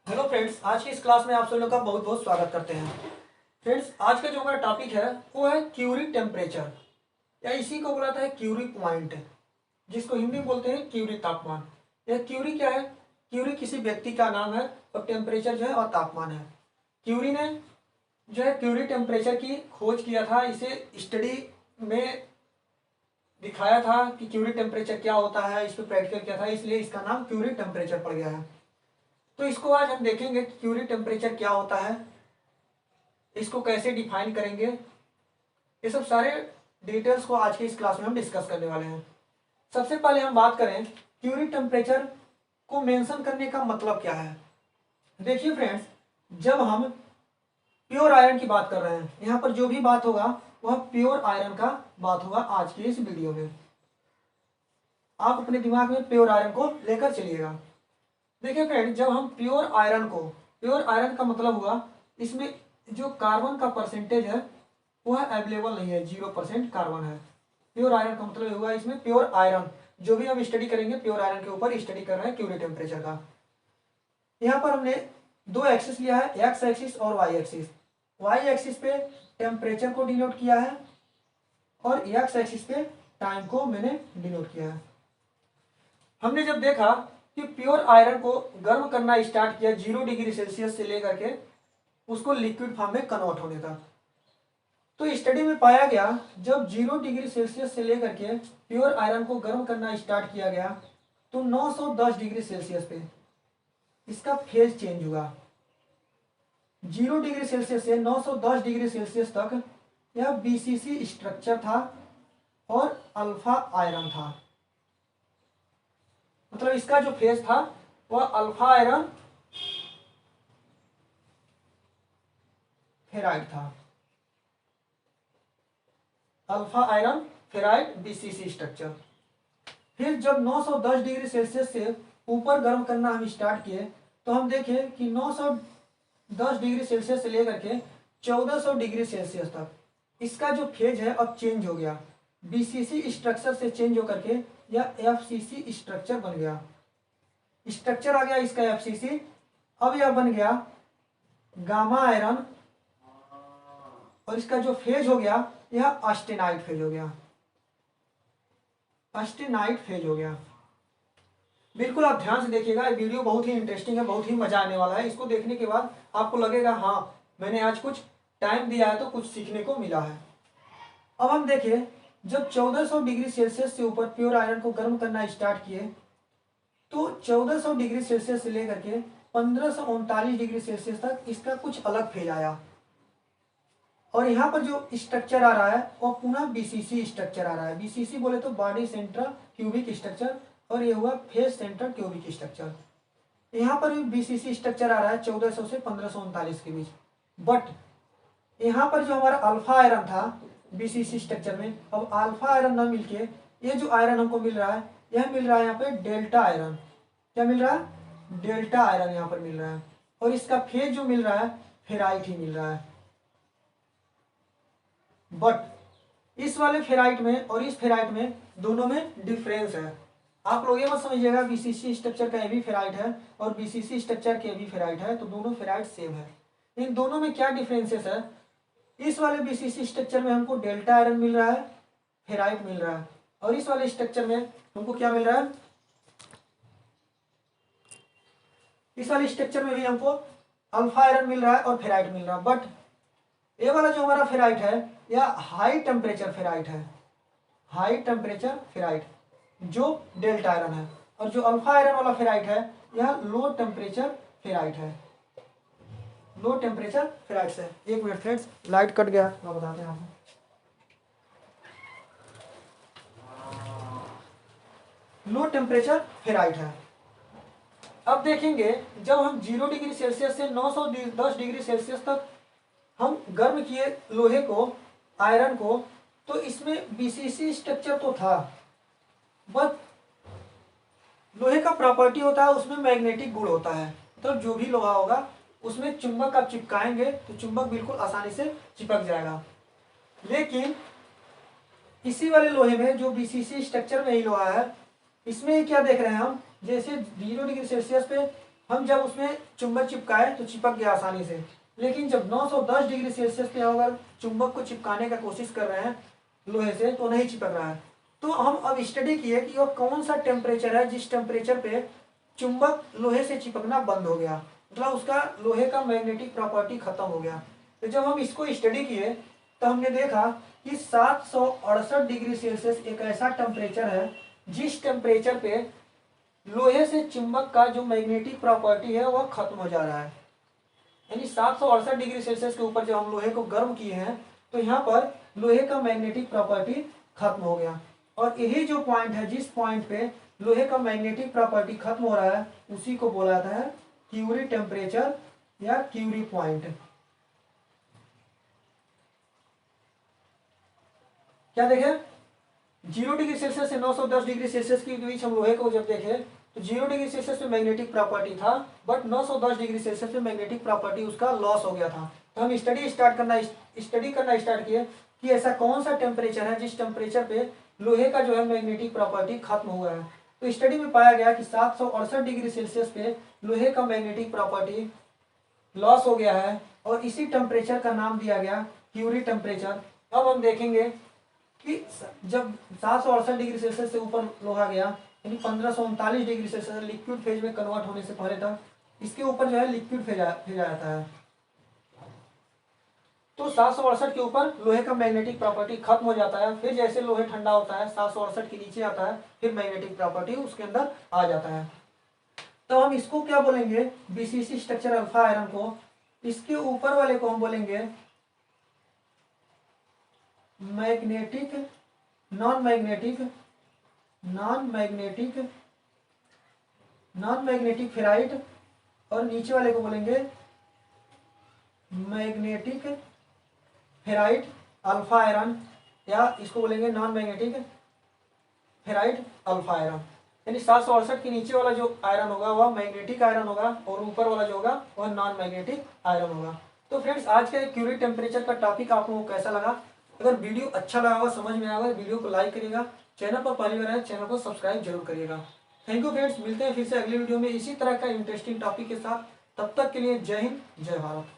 Hello friends, आज की इस क्लास में आप सभी लोग का बहुत बहुत स्वागत करते हैं। फ्रेंड्स, आज का जो हमारा टॉपिक है वो है क्यूरी टेम्परेचर, या इसी को बुलाता है क्यूरी पॉइंट, जिसको हिंदी में बोलते हैं क्यूरी तापमान। यह क्यूरी क्या है? क्यूरी किसी व्यक्ति का नाम है और टेम्परेचर जो है और तापमान है। क्यूरी ने जो है क्यूरी टेम्परेचर की खोज किया था। इसे स्टडी में दिखाया था कि क्यूरी टेम्परेचर क्या होता है, इस पर प्रैक्टिकल किया था, इसलिए इसका नाम क्यूरी टेम्परेचर पड़ गया है। तो इसको आज हम देखेंगे कि क्यूरी टेम्परेचर क्या होता है, इसको कैसे डिफाइन करेंगे। ये सब सारे डिटेल्स को आज के इस क्लास में हम डिस्कस करने वाले हैं। सबसे पहले हम बात करें क्यूरी टेम्परेचर को मेंशन करने का मतलब क्या है। देखिए फ्रेंड्स, जब हम प्योर आयरन की बात कर रहे हैं, यहाँ पर जो भी बात होगा वह प्योर आयरन का बात होगा आज की इस वीडियो में। आप अपने दिमाग में प्योर आयरन को लेकर चलिएगा। देखिए फ्रेंड, जब हम प्योर आयरन का मतलब हुआ इसमें जो कार्बन का परसेंटेज है वह अवेलेबल नहीं है, 0% कार्बन है। प्योर आयरन का मतलब हुआ इसमें प्योर आयरन, जो भी हम स्टडी करेंगे प्योर आयरन के ऊपर स्टडी कर रहे हैं क्यूरी टेम्परेचर का। यहाँ पर हमने दो एक्सिस लिया है, एक्स एक्सिस और वाई एक्सिस। वाई एक्सिस पे टेम्परेचर को डिनोट किया है और एक्स एक्सिस पे टाइम को मैंने डिनोट किया है। हमने जब देखा कि प्योर आयरन को गर्म करना स्टार्ट किया 0 डिग्री सेल्सियस से लेकर के उसको लिक्विड फॉर्म में कन्वर्ट होने तक, तो स्टडी में पाया गया जब 0 डिग्री सेल्सियस से लेकर के प्योर आयरन को गर्म करना स्टार्ट किया गया तो 910 डिग्री सेल्सियस पे इसका फेज चेंज हुआ। 0 डिग्री सेल्सियस से 910 डिग्री सेल्सियस तक यह बीसीसी स्ट्रक्चर था और अल्फा आयरन था। मतलब इसका जो फेज था वह अल्फा आयरन फेराइड था। Alpha iron ferrite BCC structure. फिर जब 910 डिग्री सेल्सियस से ऊपर गर्म करना हम स्टार्ट किए तो हम देखे कि 910 डिग्री सेल्सियस से लेकर के 1400 डिग्री सेल्सियस तक इसका जो फेज है अब चेंज हो गया। बीसीसी स्ट्रक्चर से चेंज होकर के यह एफसीसी स्ट्रक्चर बन गया। स्ट्रक्चर आ गया इसका एफसीसी। अब यह बन गया गामा आयरन और इसका जो फेज हो गया यह ऑस्टेनाइट फेज हो गया। ऑस्टेनाइट फेज हो गया। बिल्कुल आप ध्यान से देखिएगा, ये वीडियो बहुत ही इंटरेस्टिंग है, बहुत ही मजा आने वाला है। इसको देखने के बाद आपको लगेगा हाँ मैंने आज कुछ टाइम दिया है तो कुछ सीखने को मिला है। अब हम देखें, जब 1400 डिग्री सेल्सियस से ऊपर प्योर आयरन को गर्म करना स्टार्ट किए तो 1400 डिग्री सेल्सियस से लेकर के 1539 डिग्री सेल्सियस तक इसका कुछ अलग फेज आया। और यहाँ पर जो स्ट्रक्चर आ रहा है वो पुनः बीसीसी स्ट्रक्चर आ रहा है। बीसीसी बोले तो बॉडी सेंट्रल क्यूबिक स्ट्रक्चर, और ये हुआ फेस सेंट्रल क्यूबिक स्ट्रक्चर। यहाँ पर भी बीसीसी स्ट्रक्चर आ रहा है 1400 से 1539 के बीच। बट यहाँ पर जो हमारा अल्फा आयरन था बीसीसी स्ट्रक्चर में, अब अल्फा आयरन न मिलके ये जो आयरन हमको मिल रहा है यह मिल रहा है यहाँ पे डेल्टा आयरन। क्या मिल रहा है? डेल्टा आयरन यहाँ पर मिल रहा है। और इसका फेज जो मिल रहा है फेराइट ही मिल रहा है। बट इस वाले फेराइट में और इस फेराइट में दोनों में डिफरेंस है। आप लोग ये मत समझिएगा बीसीसी स्ट्रक्चर का ये भी फेराइट है और बीसीसी स्ट्रक्चर के भी फेराइट है तो दोनों फेराइट सेम है। इन दोनों में क्या डिफरेंसेस है? इस वाले बीसीसी स्ट्रक्चर में हमको डेल्टा आयरन मिल रहा है, फेराइट मिल रहा है, और इस वाले स्ट्रक्चर में हमको क्या मिल रहा है? इस वाले स्ट्रक्चर में भी हमको अल्फा आयरन मिल रहा है और फेराइट मिल रहा है। बट ये वाला जो हमारा फेराइट है यह हाई टेम्परेचर फेराइट है। हाई टेम्परेचर फेराइट जो डेल्टा आयरन है, और जो अल्फा आयरन वाला फेराइट है यह लो टेम्परेचर फेराइट है। लो टेम्परेचर फेराइट है। एक मिनट फ्रेंड्स, लाइट कट गया, मैं बताते हैं आपको। लो टेम्परेचर फेराइट है। अब देखेंगे जब हम 0 डिग्री सेल्सियस से 910 डिग्री सेल्सियस तक हम गर्म किए लोहे को, आयरन को, तो इसमें बीसीसी स्ट्रक्चर तो था, बट लोहे का प्रॉपर्टी होता है उसमें मैग्नेटिक गुण होता है। तो जो भी लोहा होगा उसमें चुंबक आप चिपकाएंगे तो चुंबक बिल्कुल आसानी से चिपक जाएगा। लेकिन इसी वाले लोहे में जो बीसीसी स्ट्रक्चर में ही लोहा है इसमें क्या देख रहे हैं हम, जैसे 0 डिग्री सेल्सियस पे हम जब उसमें चुंबक चिपकाए तो चिपक गया आसानी से, लेकिन जब 910 डिग्री सेल्सियस पे अगर चुंबक को चिपकाने का कोशिश कर रहे हैं लोहे से तो नहीं चिपक रहा है। तो हम अब स्टडी किए कि वह कौन सा टेम्परेचर है जिस टेम्परेचर पे चुंबक लोहे से चिपकना बंद हो गया, मतलब उसका लोहे का मैग्नेटिक प्रॉपर्टी खत्म हो गया। तो जब हम इसको स्टडी किए तो हमने देखा कि 768 डिग्री सेल्सियस एक ऐसा टेम्परेचर है जिस टेम्परेचर पे लोहे से चुंबक का जो मैग्नेटिक प्रॉपर्टी है वह खत्म हो जा रहा है। यानी 768 डिग्री सेल्सियस के ऊपर जब हम लोहे को गर्म किए हैं तो यहाँ पर लोहे का मैग्नेटिक प्रॉपर्टी खत्म हो गया। और यही जो पॉइंट है जिस पॉइंट पे लोहे का मैग्नेटिक प्रॉपर्टी खत्म हो रहा है उसी को बोला जाता है क्यूरी टेम्परेचर या क्यूरी पॉइंट। क्या देखे, 0 डिग्री सेल्सियस से 910 डिग्री सेल्सियस के बीच हम लोहे को जब देखे तो 0 डिग्री सेल्सियस में मैग्नेटिक प्रॉपर्टी था, बट 910 डिग्री सेल्सियस में मैग्नेटिक प्रॉपर्टी उसका लॉस हो गया था। तो हम स्टडी करना स्टार्ट किए कि ऐसा कौन सा टेम्परेचर है जिस टेम्परेचर पे लोहे का जो है मैग्नेटिक प्रॉपर्टी खत्म हुआ है। तो स्टडी में पाया गया कि 768 डिग्री सेल्सियस पे लोहे का मैग्नेटिक प्रॉपर्टी लॉस हो गया है और इसी टेम्परेचर का नाम दिया गया क्यूरी टेम्परेचर। अब हम देखेंगे कि जब 768 डिग्री सेल्सियस से ऊपर लोहा गया यानी 1539 डिग्री सेल्सियस लिक्विड फेज में कन्वर्ट होने से पहले तक इसके ऊपर जो है लिक्विड फेज आ जाता है। तो 768 के ऊपर लोहे का मैग्नेटिक प्रॉपर्टी खत्म हो जाता है। फिर जैसे लोहे ठंडा होता है 768 के नीचे आता है, फिर मैग्नेटिक प्रॉपर्टी उसके अंदर आ जाता है। तो हम इसको क्या बोलेंगे, बीसीसी स्ट्रक्चर अल्फा आयरन को, इसके ऊपर वाले को हम बोलेंगे मैग्नेटिक नॉन मैग्नेटिक फेराइट, और नीचे वाले को बोलेंगे मैग्नेटिक फेराइट अल्फा आयरन, या इसको बोलेंगे non magnetic ferrite alpha iron. यानी 768 के नीचे वाला जो आयरन होगा वह मैग्नेटिक आयरन होगा और ऊपर वाला जो होगा वह नॉन मैग्नेटिक आयरन होगा। तो फ्रेंड्स, आज का क्यूरी टेम्परेचर का टॉपिक आप लोगों को कैसा लगा? अगर वीडियो अच्छा लगा होगा, समझ में आया होगा, वीडियो को लाइक करिएगा, चैनल पर पहली बार आए चैनल को सब्सक्राइब जरूर करिएगा। थैंक यू फ्रेंड्स, मिलते हैं फिर से अगली वीडियो में इसी तरह का इंटरेस्टिंग टॉपिक के साथ। तब तक के लिए जय हिंद, जय भारत।